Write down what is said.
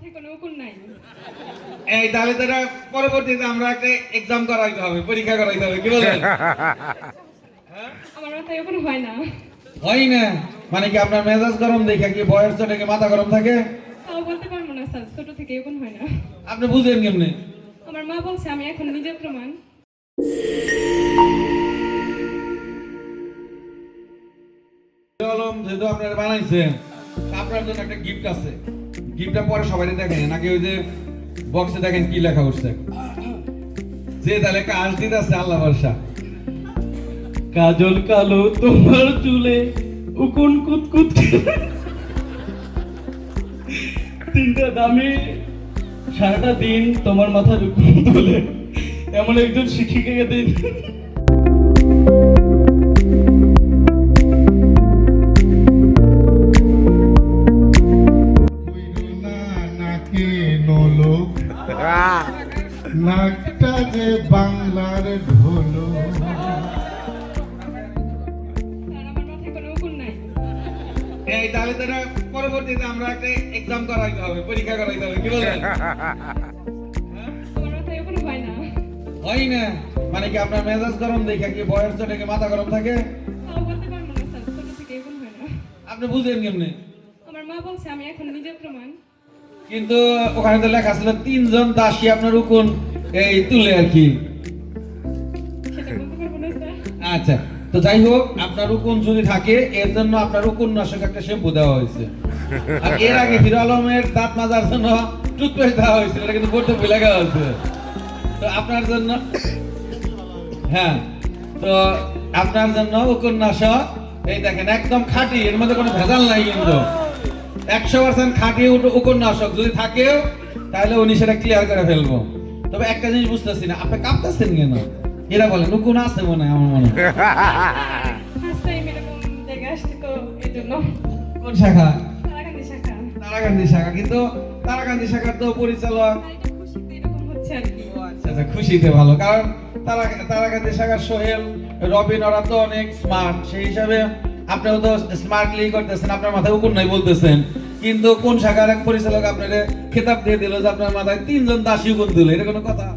মাথায় কোনো উকুন নাই। এই তাহলে তো এটা পরবর্তীতে আমরা একটা এক্সাম করাইতে হবে, পরীক্ষা করাইতে হবে, কি বলেন? আমার মাথায় উকুন হয় না। হয় না মানে কি আপনার মেজাজ গরম দেখে কি বয়স চটে কি মাথা গরম থাকে? তাও বলতে পারবো না স্যার, ছোট থেকে উকুন হয় না। আপনি বুঝেন কেমনে? আমার মা বলছে, আমি এখন নিজের প্রমাণ। আলম যেহেতু আপনারা বানাইছেন, আপনার জন্য একটা গিফট আছে। গিফটটা পরে সবাই দেখেন, নাকি ওই যে বক্সে দেখেন কি লেখা উঠছে। যে তাহলে কাজ দিতে আছে আল্লাহ ভরসা। কাজল কালো তোমার চুলে উকুন কুতকুত তিনটা দামি সারাটা দিন তোমার মাথার উকুন তুলে এমন একজন শিক্ষিকাকে দিন। নাকে নোলক নাকটা যে বাংলার ঢোলো স্যার, আমার মাথায় কোনো উকুন নাই। এই তাহলে তো এটা পরবর্তীতে আমরা একটা এক্সাম করাইতে হবে, পরীক্ষা করাইতে হবে, কি বলেন? আমার মাথায় উকুন হয় না। হয় না মানে কি আপনার মেজাজ গরম দেখে কি বয়স চটে কি মাথা গরম থাকে? তাও বলতে পারবো না স্যার, ছোট থেকে উকুন হয় না। আপনি বুঝেন কেমনে? আমার মা বলছে, আমি এখন নিজের প্রমাণ। কিন্তু ওখানে তো লেখা ছিল 3 জন দাসী আপনার উকুন এই তুলে আর কি। সেটা বলতে পারবো না স্যার। আচ্ছা, তো যাই হোক, আপনার উকুন যদি থাকে এর জন্য আপনার উকুন নাশক একটা শ্যাম্পু দেওয়া হয়েছে। আর এর আগে হিরো আলমের দাঁত মাজার জন্য টুথপেস্ট দেওয়া হয়েছিল, এটা কিন্তু বলতে ভুলে গেওয়া হয়েছে। তো আপনার জন্য, হ্যাঁ, তো আপনার জন্য উকুন নাশক এই দেখেন একদম খাঁটি, এর মধ্যে কোনো ভেজাল নাই, কিন্তু 100% খাঁটি উকুন নাশক যদি থাকেও তাহলে উনি সেটা ক্লিয়ার করে ফেলবো। তবে একটা জিনিস বুঝতেছি না, আপনি কাঁপতেছেন কেন? এরা বলেন উকুন আছে মনে হয়, আমার মনে হয়। ফার্স্ট টাইম এরকম জায়গায় আসছি তো এই জন্য। কোন শাখা? তারাকান্দি শাখা। তারাকান্দি শাখা, কিন্তু তারাকান্দি শাখার তো পরিচালক। আর এটা খুশিতে এরকম হচ্ছে আর কি। আচ্ছা আচ্ছা, খুশিতে ভালো, কারণ তারাকান্দি শাখার সোহেল, রবিন ওরা তো অনেক স্মার্ট, সেই হিসাবে আপনিও তো স্মার্টলি করতেছেন, আপনার মাথায় উকুন নাই বলতেছেন, কিন্তু কোন শাখার এক পরিচালক আপনার খেতাব দিয়ে দিল যে আপনার মাথায় 3 জন দাসী উকুন দিল, এটা কোনো কথা?